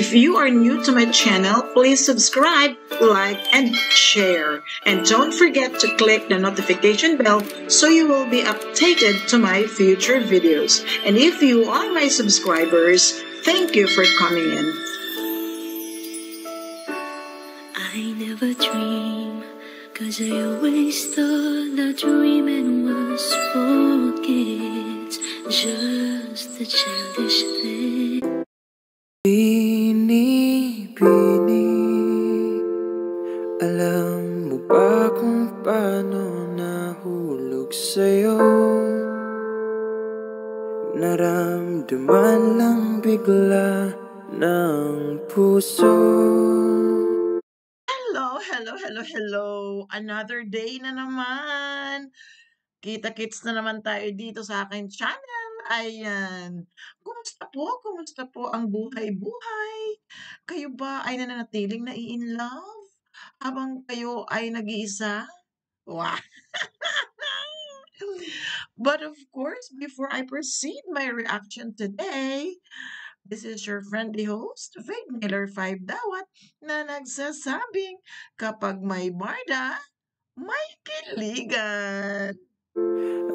If you are new to my channel, please subscribe, like, and share. And don't forget to click the notification bell so you will be updated to my future videos. And if you are my subscribers, thank you for coming in. I never dream, 'cause I always thought that dreaming was for kids, just a childish thing. Bini, alam mo ba kung paano nahulog sa'yo? Naramdaman lang bigla ng puso. Hello. Another day na naman. Kita-kits na naman tayo dito sa aking channel. Ayan. Kumusta po ang buhay-buhay? Kayo ba ay nananatiling in love? Habang kayo ay nag-iisa? Wow. But of course, before I proceed my reaction today, this is your friendly host, Faith Miller 5 Dawat, na nagsasabing kapag may barda, may kiligan.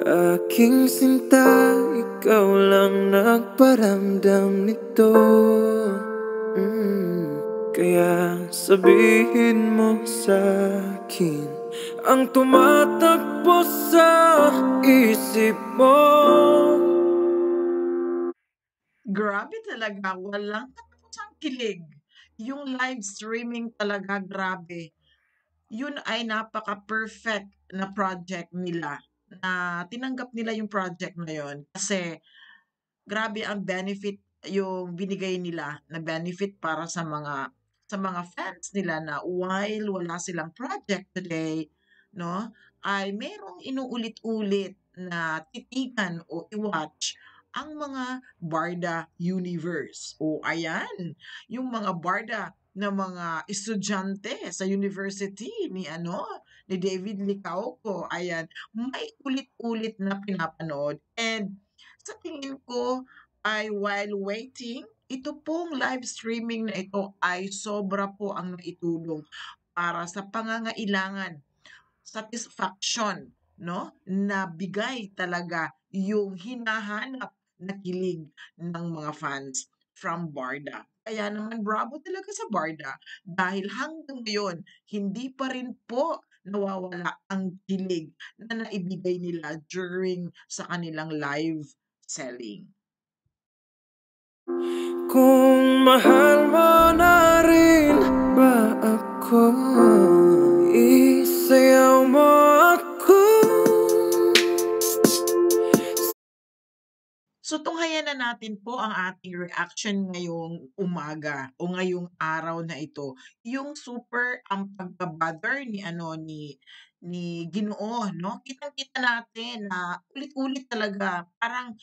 Aking sinta, ikaw lang nagparamdam nito. Kaya sabihin mo sa'kin ang tumatakbo sa isip mo. Grabe talaga, walang katapusang kilig. Yung live streaming talaga, grabe. Yun ay napaka-perfect na project nila. Na tinanggap nila yung project na yun. Kasi grabe ang benefit yung binigay nila na benefit para sa mga fans nila na while wala silang project today, no, ay merong inuulit-ulit na titigan o i-watch ang mga Barda Universe. O ayan, yung mga Barda na mga estudyante sa university ni David Licauco. Ayan, may ulit-ulit na pinapanood. And sa tingin ko ay while waiting, ito pong live streaming na ito ay sobra po ang naitulong para sa pangangailangan, satisfaction, no? Na bigay talaga yung hinahanap na kilig ng mga fans from Barda. Kaya naman bravo talaga sa Barda dahil hanggang ngayon hindi pa rin po nawawala ang kilig na naibigay nila during sa kanilang live selling. Kung mahal mo na rin ba ako, isayaw mo ako. So tunghayan na natin po ang ating reaction ngayong umaga o ngayong araw na ito. Yung super ang pagka-bother ni Ginoo, no? Kitang-kita natin na ulit-ulit talaga parang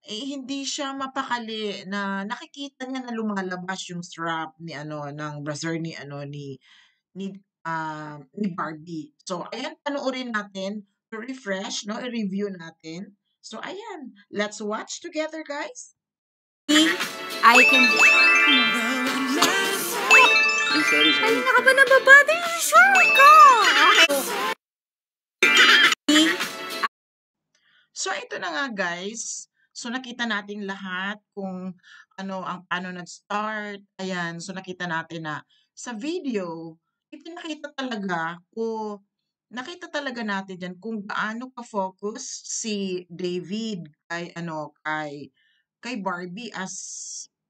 hindi siya mapakali na nakikita niya na lumalabas yung strap ng brasier ni Barbie. So ayan, panoorin natin to refresh, no? I-review natin. So ayan, let's watch together, guys. I can... Kanina ka ba nababati? Sure ka! So ito na nga, guys. So nakita natin lahat kung paano nag-start. Ayan, so nakita natin na sa video, nakita talaga natin diyan kung gaano ka-focus si David kay Barbie as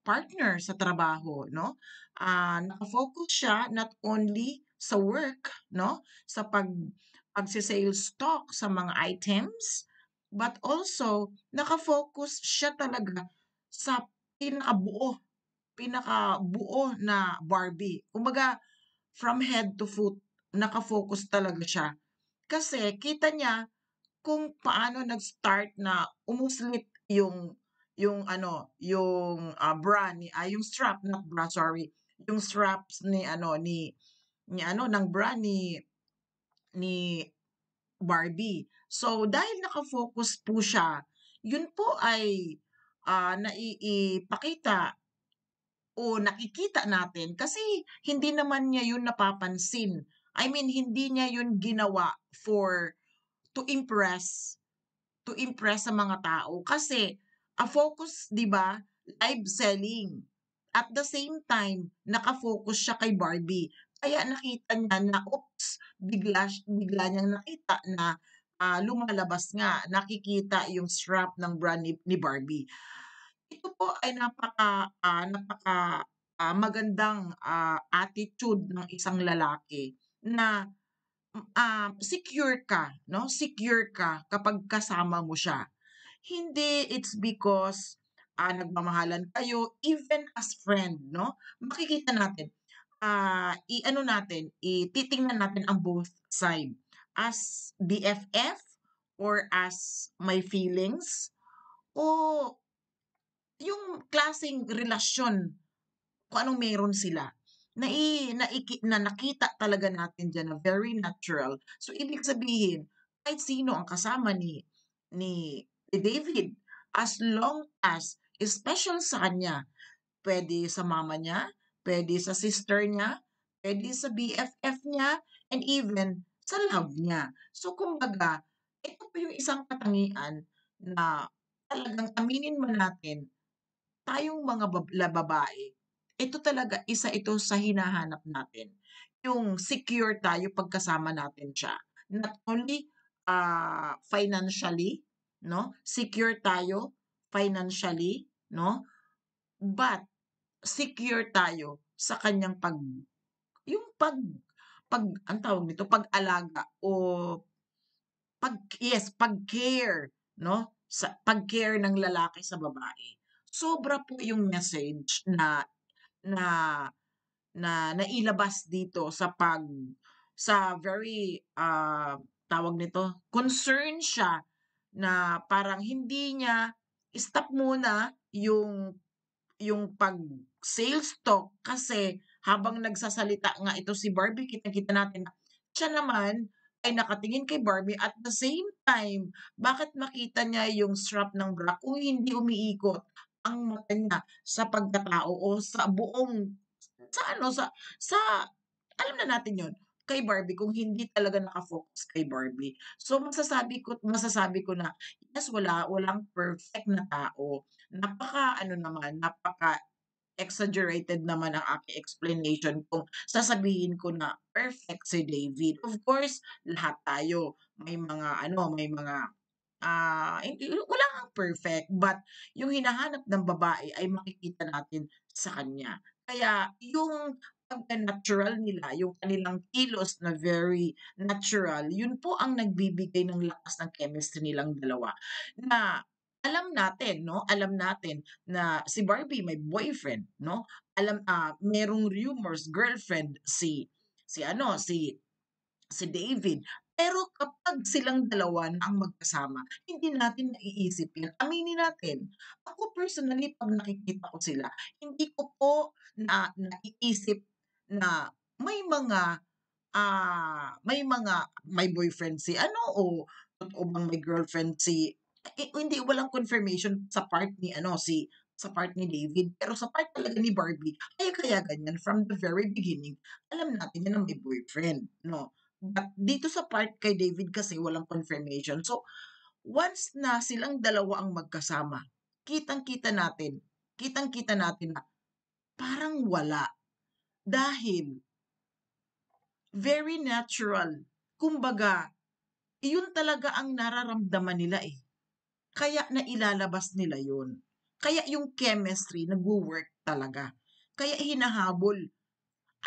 partner sa trabaho, no? Naka-focus siya not only sa work, no? Sa pagse-sales stock sa mga items, but also naka-focus siya talaga sa pinakabuo na Barbie. Kumbaga, from head to foot, naka-focus talaga siya. Kasi kita niya kung paano nag-start na umuslit bra yung strap, not bra, sorry. Yung straps ng bra ni Barbie. So dahil naka-focus po siya, yun po ay naiipakita o nakikita natin kasi hindi naman niya yun napapansin. I mean, hindi niya yun ginawa to impress sa mga tao kasi focus 'di ba, live selling. At the same time, naka-focus siya kay Barbie. Kaya nakita niya na, oops, bigla niyang nakita na, lumalabas nga, nakikita yung strap ng brand ni Barbie. Ito po ay magandang, attitude ng isang lalaki na secure ka 'no, secure ka kapag kasama mo siya. Hindi it's because, nagmamahalan kayo, even as friend 'no, makikita natin, i-ano natin, titingnan natin ang both side. As BFF or as may feelings o yung klaseng relasyon kung anong meron sila. Na nakita talaga natin diyan na very natural. So, ibig sabihin, kahit sino ang kasama ni David, as long as special sa kanya, pwede sa mama niya, pwede sa sister niya, pwede sa BFF niya, and even sa love niya. So, kumbaga, ito po yung isang katangian na talagang aminin man natin tayong mga babae, ito talaga isa ito sa hinahanap natin. Yung secure tayo pagkasama natin siya. Not only financially, no? Secure tayo financially, no? But secure tayo sa kanyang yung ang tawag nito, pag-alaga o pag-care, no? Sa pag-care ng lalaki sa babae. Sobra po yung message na nailabas dito sa very, tawag nito, concern siya na parang hindi niya stop muna yung pag-sales talk kasi habang nagsasalita nga ito si Barbie, kitang-kita natin na siya naman ay nakatingin kay Barbie at the same time, bakit makita niya yung strap ng bra kung hindi umiikot ang mata niya sa pagkatao o sa alam na natin yon kay Barbie kung hindi talaga naka-focus kay Barbie. So masasabi ko na yes, walang perfect na tao. Napaka-exaggerated naman ang aking explanation kung sasabihin ko na perfect si David. Of course, lahat tayo may mga hindi wala ngang perfect, but yung hinahanap ng babae ay makikita natin sa kanya. Kaya yung pagka-natural nila, yung kanilang kilos na very natural, yun po ang nagbibigay ng lakas ng chemistry nilang dalawa. Na alam natin na si Barbie may boyfriend, 'no? Merong rumors girlfriend si David. Pero kapag silang dalawa na ang magkasama, hindi natin naiisip 'yan, aminin natin. Ako personally 'pag nakikita ko sila, hindi ko po naiisip na may boyfriend si ano o totoo bang may girlfriend hindi walang confirmation sa part ni David, pero sa part talaga ni Barbie, kaya ganyan from the very beginning, alam natin 'yan na may boyfriend, 'no? But dito sa part kay David kasi walang confirmation. So, once na silang dalawa ang magkasama, kitang-kita natin na parang wala. Dahil very natural. Kumbaga, iyon talaga ang nararamdaman nila eh. Kaya nailalabas nila yun. Kaya yung chemistry nagwo-work talaga. Kaya hinahabol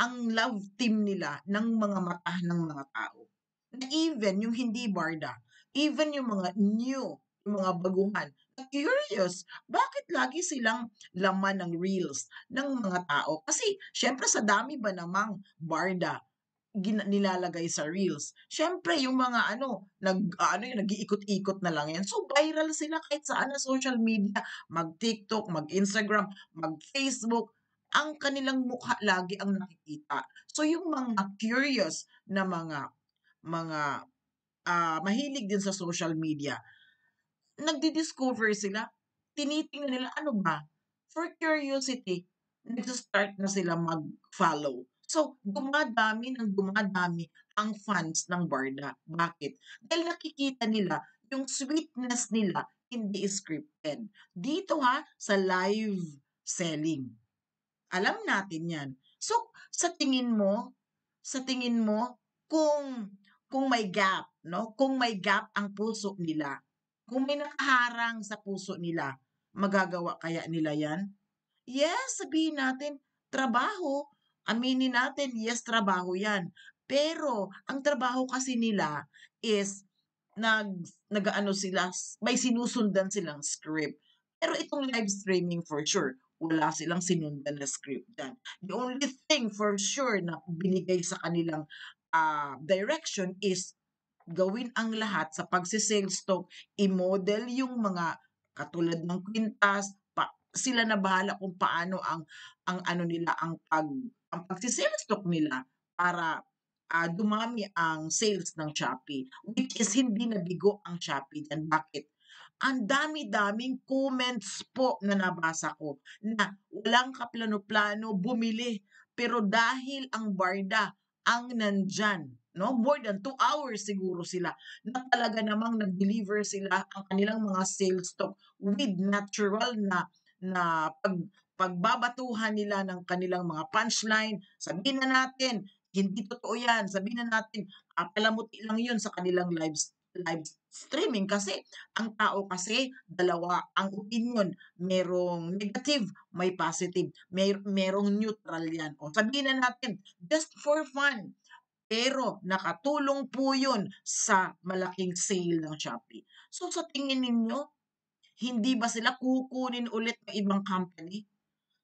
ang love team nila ng mga mata ng mga tao. Na even yung hindi barda, even yung mga yung mga baguhan, na curious, bakit lagi silang laman ng reels ng mga tao? Kasi syempre sa dami ba namang barda nilalagay sa reels. Syempre yung mga nag-iikot-ikot na lang yan. So viral sila kahit saan na social media, mag-TikTok, mag-Instagram, mag-Facebook, ang kanilang mukha lagi ang nakikita. So yung mga curious na mga mahilig din sa social media, nagdi-discover sila, tinitingnan nila ano ba? For curiosity, nagsa-start na sila mag-follow. So, dumadami ng dumadami ang fans ng Barda. Bakit? Dahil nakikita nila yung sweetness nila hindi scripted. Dito sa live selling. Alam natin 'yan. So, sa tingin mo kung may gap, 'no? Kung may gap ang puso nila, kung may nakaharang sa puso nila, magagawa kaya nila 'yan? Yes, sabihin natin trabaho. Aminin natin, yes, trabaho 'yan. Pero ang trabaho kasi nila is nag nag-aano sila, may sinusundan silang script. Pero itong live streaming for sure, wala silang sinundan na script diyan. The only thing for sure na binigay sa kanilang direction is gawin ang lahat sa pagse-sales talk, i-model yung mga katulad ng kwintas, sila na bahala kung paano ang ano nila ang pagse-sales talk nila para dumami ang sales ng Shopee, which is hindi nabigo ang Shopee diyan. Bakit? Ang dami-daming comments po na nabasa ko na walang kaplano-plano bumili, pero dahil ang Barda ang nandiyan, 'no, more than 2 hours siguro sila na talaga namang nag-deliver sila ang kanilang mga sales talk with natural na pagbabatuhan nila ng kanilang mga punchline. Sabihin na natin, hindi totoo 'yan, sabihin na natin, palamuti lang 'yun sa kanilang live streaming kasi ang tao kasi dalawa ang opinyon, merong negative, may positive, merong neutral 'yan. O sabihin na natin, just for fun, pero nakatulong po 'yun sa malaking sale ng Shopee. So sa tingin ninyo, hindi ba sila kukunin ulit ng ibang company?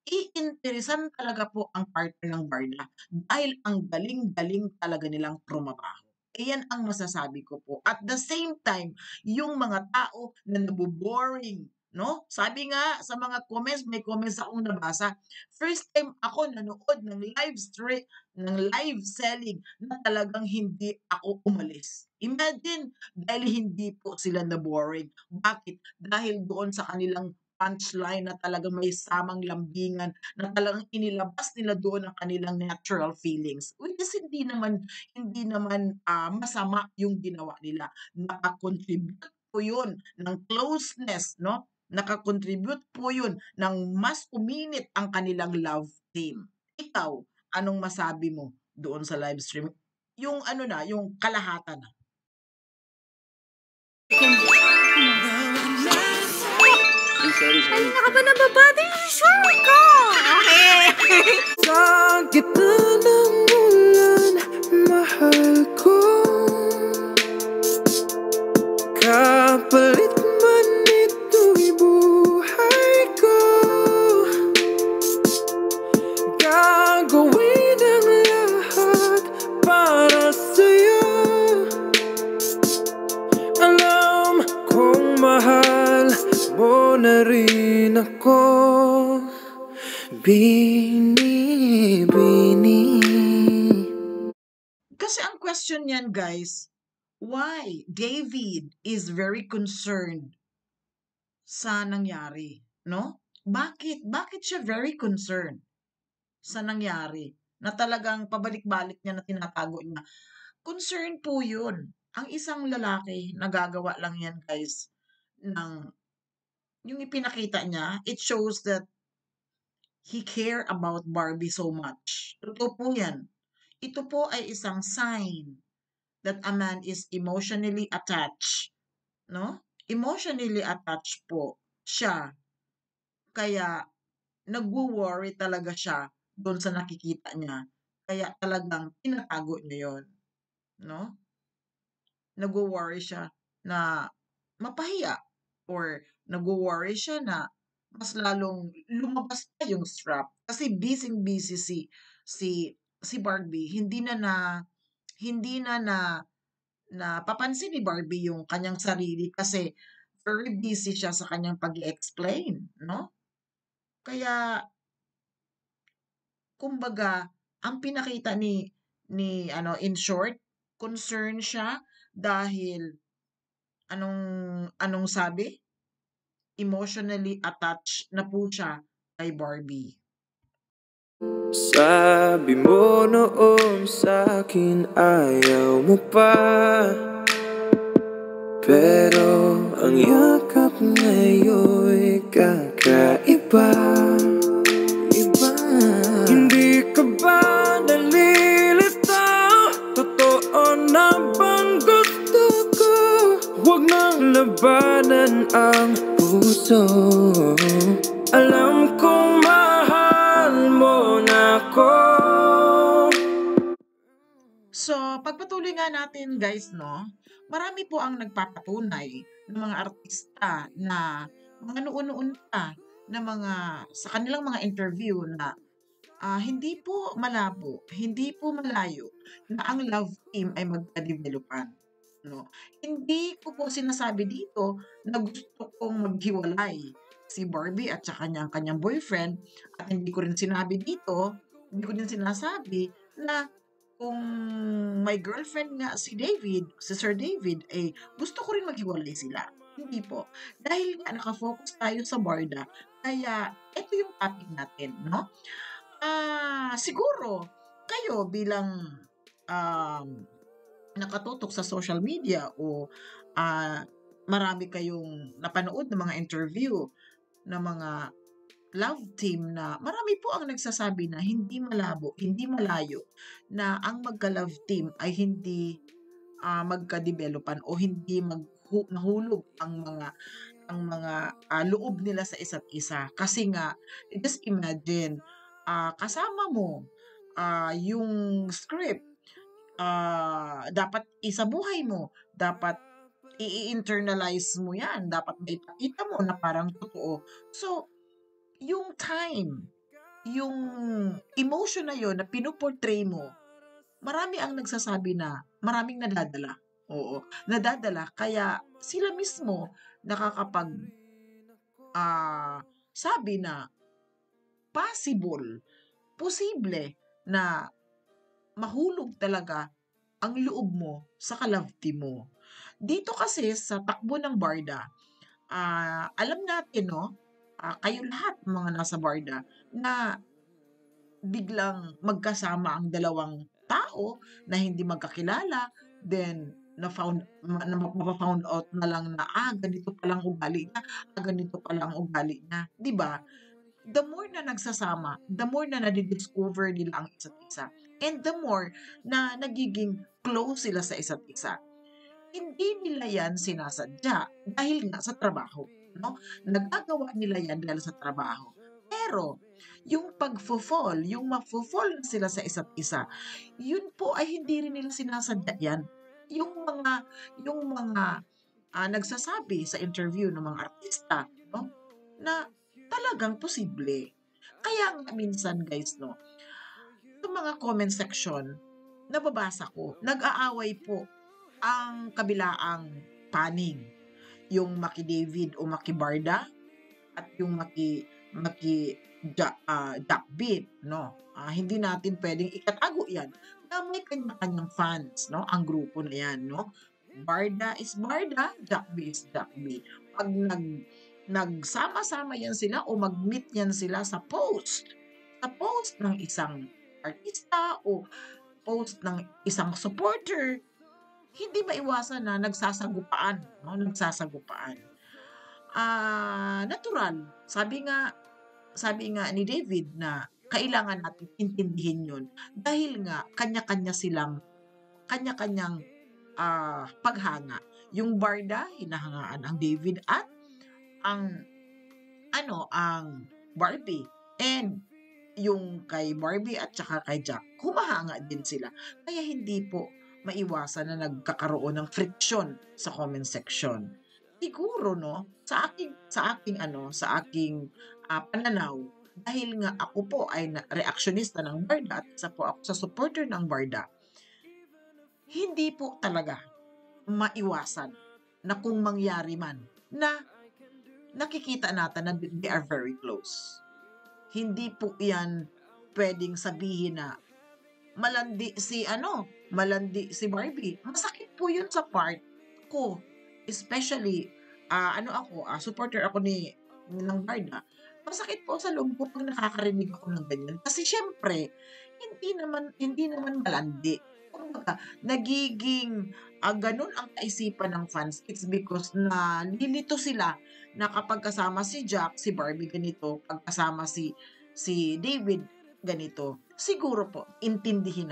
Iinteresan talaga po ang partner ng Barda dahil ang galing-galing talaga nilang trumabaho. Iyan ang masasabi ko po. At the same time, yung mga tao na naboboring, 'no? Sabi nga sa mga comments, may comments akong nabasa, first time ako nanood ng live selling na talagang hindi ako umalis. Imagine, dahil hindi po sila na-boring. Bakit? Dahil doon sa kanilang punchline na talagang may samang lambingan, na talagang inilabas nila doon ang kanilang natural feelings. Which is hindi naman masama yung ginawa nila. Naka-contribute po yun ng closeness, 'no? Naka-contribute po yun ng mas uminit ang kanilang love team. Ikaw, anong masabi mo doon sa live stream? Yung ano na, yung kalahatan na. Sorry. Kanina ka ba nababati? Sure ka! Okay. Sa gitna ng ulan, mahal ko, kapalit man ito'y buhay ko, gagawin ang lahat para sa'yo. Alam kong mahal mo na rin ako, Bini. Kasi ang question niyan, guys, why David is very concerned sa nangyari, no? Bakit siya very concerned sa nangyari na talagang pabalik-balik niya na tinatago niya? Concern po 'yun. Ang isang lalaki nagagawa lang 'yan, guys, ng yung ipinakita niya, it shows that he care about Barbie so much. Totoo po 'yan. Ito po ay isang sign that a man is emotionally attached, no? Emotionally attached po siya. Kaya nagwo-worry talaga siya doon sa nakikita niya. Kaya talagang tinatago niya 'yon, no? Nagwo-worry siya na mapahiya or nagwo-worry siya na mas lalong lumabas pa yung strap. Kasi busy-busy si Barbie. Hindi na napapansin ni Barbie yung kanyang sarili kasi very busy siya sa kanyang pag-i-explain, no? Kaya kumbaga ang pinakita ni ano, in short, concern siya dahil anong anong sabi? Emotionally attached na po siya kay Barbie. Sabi mo noon sa'kin ayaw mo pa, pero ang yakap ngayon'y kakaiba. Hindi ka ba nalilitaw? Totoo na bang gusto ko? Huwag nang labanan ang puso. Alam kong mahal mo na ako. So, pagpatuloy nga natin guys, no? Marami po ang nagpapatunay ng mga artista na mga noon-noon pa na mga sa kanilang mga interview na hindi po malabo, hindi po malayo na ang love team ay magka-developan. No? Hindi ko po sinasabi dito na gusto kong maghiwalay si Barbie at saka niya ang kanyang boyfriend, at hindi ko rin sinabi dito, hindi ko din sinasabi na kung may girlfriend nga si David, si Sir David, gusto ko rin maghiwalay sila. Hindi po. Dahil nga nakafocus tayo sa Barda, kaya ito yung topic natin, no? Siguro, kayo bilang um, nakatutok sa social media o marami kayong napanood ng mga interview ng mga love team na marami po ang nagsasabi na hindi malabo, hindi malayo na ang magka-love team ay hindi magka-developan o hindi mahulog ang mga loob nila sa isa't isa. Kasi nga, just imagine, kasama mo yung script, dapat isabuhay mo, dapat i-internalize mo yan, dapat maipakita mo na parang totoo. So, yung time, yung emotion na yon na pinuportray mo, marami ang nagsasabi na maraming nadadala. Oo, nadadala. Kaya sila mismo nakakapag sabi na posible na mahulog talaga ang loob mo sa ka-love team mo. Dito kasi sa takbo ng Barda, alam natin, no? Kayo lahat mga nasa Barda na biglang magkasama ang dalawang tao na hindi magkakilala, then na-found out na lang na ganito palang ugali niya, ganito palang ugali niya, 'di ba? The more na nagsasama, the more na nadidiscover nila ang isa't isa. And the more na nagiging close sila sa isa't isa. Hindi nila yan sinasadya dahil nga sa trabaho. No? Nagagawa nila yan dahil sa trabaho. Pero, yung pag-fall, yung ma-fall na sila sa isa't isa, yun po ay hindi rin nila sinasadya yan. Yung mga nagsasabi sa interview ng mga artista, no? Na talagang posible. Kaya nga minsan guys, no, sa mga comment section, nababasa ko, nag-aaway po ang kabilaang panig. Yung Maki David o Maki Barda at yung Maki Jackbeat, no? Hindi natin pwedeng ikatago yan na may kanya-kanyang fans, no? Ang grupo na yan, no? Barda is Barda, Jackbeat is Jackbeat. Pag nagsama-sama yan sila o mag-meet yan sila sa post ng isang artista o post ng isang supporter, hindi maiwasan na nagsasagupaan, no? Nagsasagupaan. Natural. Sabi nga ni David na kailangan natin intindihin yun dahil nga kanya-kanyang paghanga. Yung Barda, hinahangaan ang David at ang Barbie, and yung kay Barbie at saka kay Jack, humahanga din sila. Kaya hindi po maiwasan na nagkakaroon ng friction sa comment section. Siguro, no, sa aking pananaw, dahil nga ako po ay reactionista ng Barda at isa po ako sa supporter ng Barda, hindi po talaga maiwasan na kung mangyari man na nakikita natin na they are very close. Hindi po yan pwedeng sabihin na malandi si Barbie. Masakit po yun sa part ko. Especially, supporter ako ng Barda. masakit po sa loob ko 'pag nakakarinig ako ng ganyan. Kasi siyempre hindi naman malandi. Kumbaga nagiging, gano'n ang kaisipan ng fans. It's because nalilito sila na kapag kasama si Jack, si Barbie ganito, 'pag kasama si David ganito. Siguro po intindihin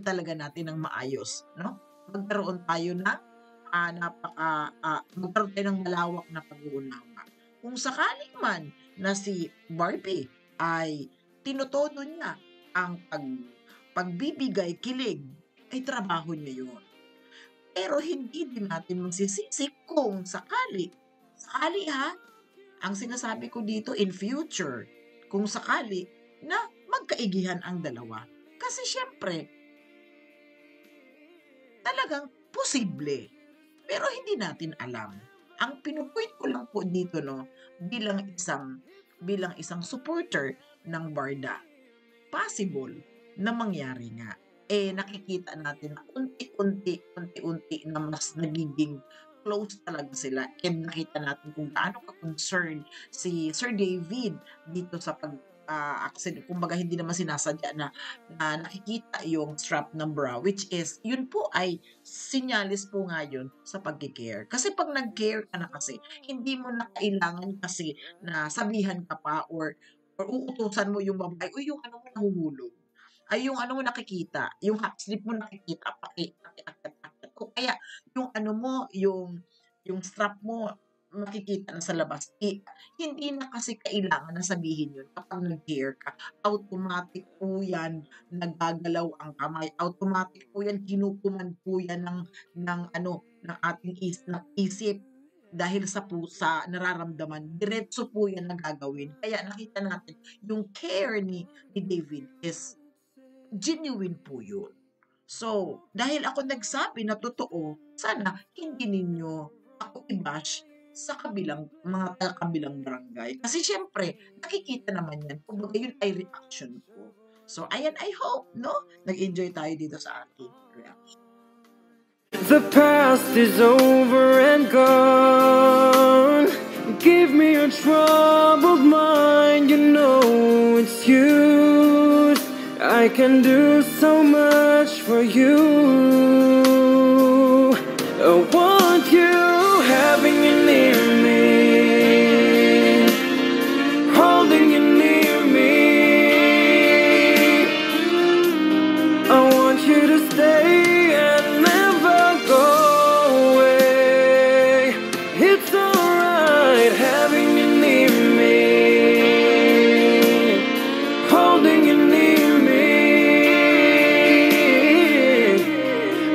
talaga natin ng maayos 'no? Magkaroon tayo ng, magkaroon tayo ng malawak na pag-uunawa. Kung sakaling man na si Barbie ay tinotodo niya ang pagbibigay kilig, ay trabaho niya yun. Pero hindi din natin masisisi kung sakali ha, ang sinasabi ko dito in future, kung sakali na magkaigihan ang dalawa. Kasi siyempre, talagang posible. Pero hindi natin alam. Ang pinupoint ko lang po dito no, bilang isang supporter ng Barda, possible na mangyari nga. Nakikita natin na unti-unti na mas nagiging close talaga sila. And nakita natin kung gaano ka-concerned si Sir David dito sa accident. Kumbaga hindi naman sinasadya na nakikita yung strap ng bra, which is, yun po ay sinyalis po nga yun sa pag-care. Kasi pag nag-care ka na kasi, hindi mo na kailangan kasi na sabihan ka pa or uutusan mo yung babae, "Uy, yung ano mo nahuhulog. Ay, yung ano mo nakikita, yung half sleeve mo nakikita, pakiakyat-akyat." O kaya, yung ano mo, yung strap mo, makikita na sa labas. Hindi na kasi kailangan na sabihin yun kapag nag-care ka. Automatic po yan, naggagalaw ang kamay. Automatic po yan, kinukuman po yan ng ating ng isip dahil sa pusa, nararamdaman, diretso po yan na gagawin. Kaya nakita natin, yung care ni David is genuine po yun. So, dahil ako nagsabi na totoo, sana hindi ninyo ako i-bash sa mga kabilang barangay. Kasi syempre, nakikita naman yan. Kumbaga yun ay reaction ko. So, ayan, I hope, no? Nag-enjoy tayo dito sa ating reaction. The past is over and gone. Give me your troubled mind, you know it's you. I can do so much for you. I want you having you near me, holding you near me. I want you to stay and never go away. It's alright having you near me, holding you near me.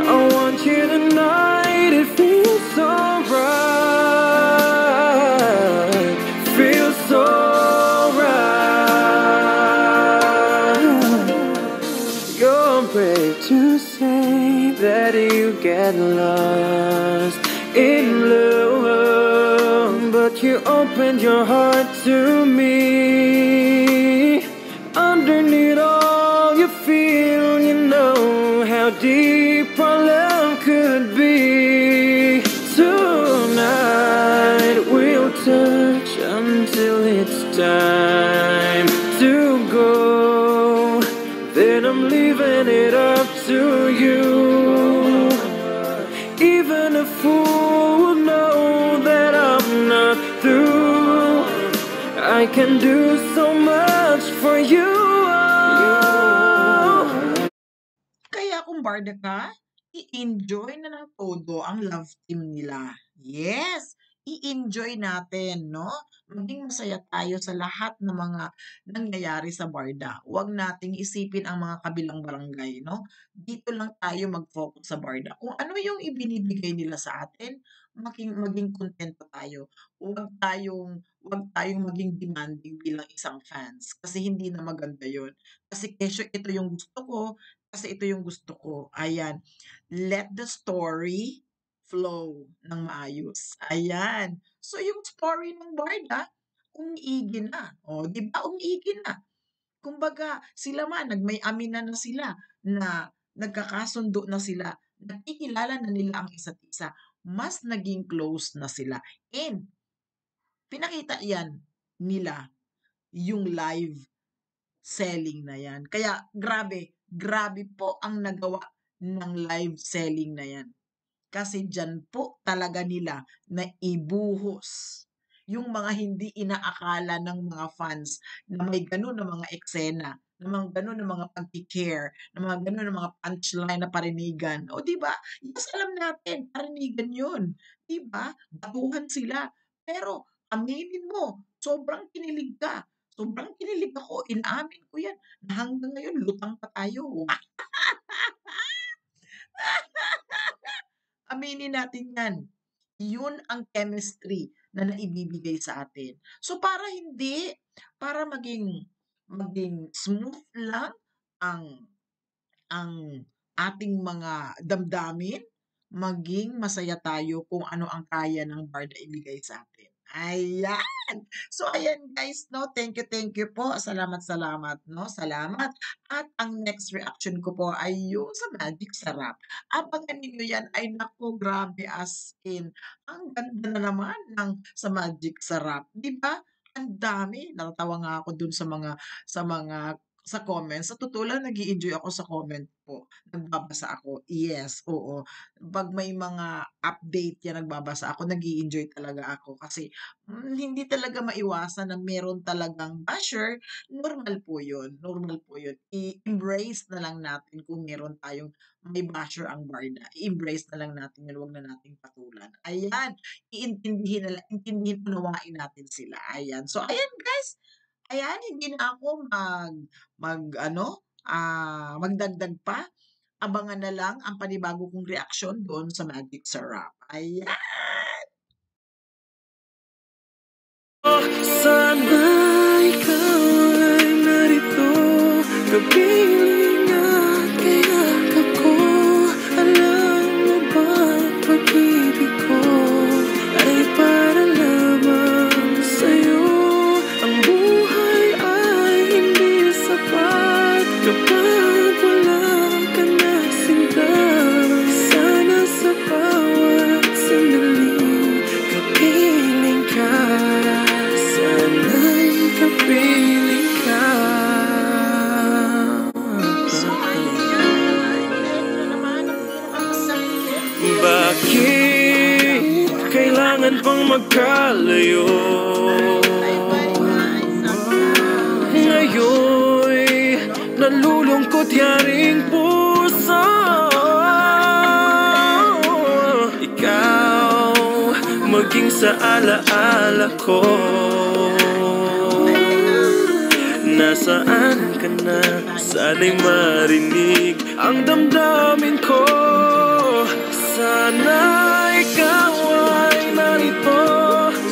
I want you tonight, it feels alright, feels alright. You're brave to say that you get lost in love, but you opened your heart to me. Underneath all you feel, you know how deep our love could be. Tonight we'll touch until it's time to go. Then I'm leaving it up to you. Even a fool will know that I'm not through. I can do so much for you. Kaya kung Barda ka, i-enjoy na ng todo ang love team nila. Yes, i-enjoy natin, no? Maging masaya tayo sa lahat ng mga nangyayari sa Barda. Huwag nating isipin ang mga kabilang barangay, no? Dito lang tayo mag-focus sa Barda. Kung ano yung ibinibigay nila sa atin, maging kontento tayo. Huwag tayong maging demanding bilang isang fans. Kasi hindi na maganda yon. Kasi kesyo ito yung gusto ko, kasi ito yung gusto ko. Ayan. Let the story flow ng maayos. Ayan. So, yung story ng Barda, umiigi na. O, di ba? Umiigi na. Kumbaga, sila man, may aminan na sila na nagkakasundo na sila. Nakikilala na nila ang isa't isa. Mas naging close na sila. And, pinakita yan nila yung live selling na yan. Kaya grabe po ang nagawa ng live selling na yan. Kasi dyan po talaga nila na ibuhos yung mga hindi inaakala ng mga fans na may ganun na mga eksena, na mga ganun na mga pag-care, na mga ganun na mga punchline na parinigan. O di ba? Yes, alam natin, parinigan yun. Di ba? Batuhan sila. Pero aminin mo, sobrang kinilig ka. Sobrang kinilig ako. Inaamin ko yan. Na hanggang ngayon, lutang pa tayo. Aminin natin yan. Yun ang chemistry na naibibigay sa atin. So para maging smooth lang ang ating mga damdamin, maging masaya tayo kung ano ang kaya ng Barda ibigay sa atin. Ayan! So, ayan guys, no? Thank you po. Salamat, no? Salamat. At ang next reaction ko po ay yung sa Magic Sarap. Abangan ninyo yan. Ay naku, grabe as in. Ang ganda na naman ng sa Magic Sarap. Di ba? Ang dami. Natatawa nga ako dun sa comments. Sa totoo lang, nag-i-enjoy ako sa comment po. Nagbabasa ako. Yes, oo. Pag may mga update yan, nagbabasa ako, nag-i-enjoy talaga ako. Kasi hindi talaga maiwasan na meron talagang basher. Normal po yun. Normal po yun. I-embrace na lang natin kung meron tayong may basher ang Barda. I-embrace na lang natin yun. Huwag na nating patulan. Ayan. Intindihin, unawain natin sila. Ayan. So, ayan guys. Ayan, hindi na ako magdagdag pa. Abangan na lang ang panibago kong reaksyon doon sa Magic Sarap. Ayan! Sana ikaw ay narito, kapiling at kayakap ko. Alam mo ba, pag-ibig ko ay para lamang sa'yo. Ang buhay ay hindi sapat kapag wala ka na sinta. Sana sa bawat sandali kapiling ka. Sana'y kapiling ka. Bakit kailangan pang magkalayo? Ngayon'y nalulungkot yaring puso. Ikaw maging sa alaala ko. Nasaan ka na? Sana'y marinig ang damdamin ko. Sana ikaw ay narito,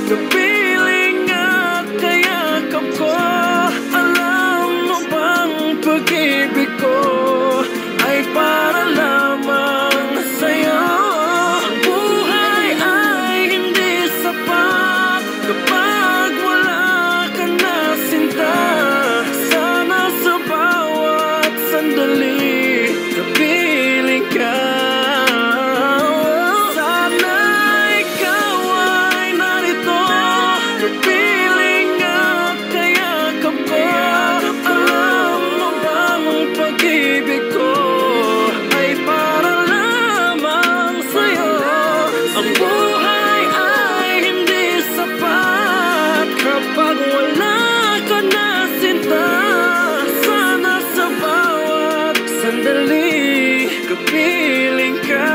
kapiling at kayakap ko. Alam mo bang pag-ibig ko ay para lamang sa'yo. Ang buhay ay hindi sapat kapag wala ka na sinta. Sana sa bawat sandali kapiling ka. Sana ikaw ay narito, kapiling at kayakap ko. Alam mo bang pag-ibig ko ay para lamang sa'yo. Ang buhay ay hindi sapat kapag wala ka na sinta. Sana sa bawat sandali kapiling ka.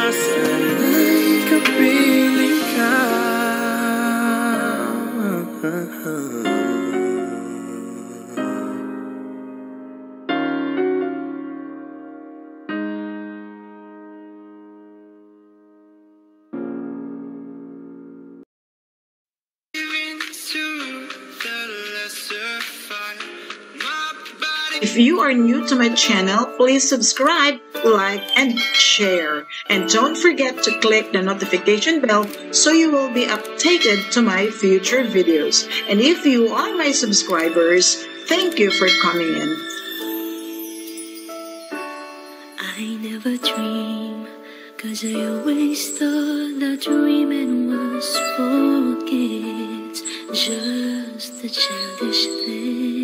Sana'y kapiling ka. If you are new to my channel, please subscribe, like, and share. And don't forget to click the notification bell so you will be updated to my future videos. And if you are my subscribers, thank you for coming in. I never dream, 'cause I always thought that dreaming was for kids. Just just a childish thing.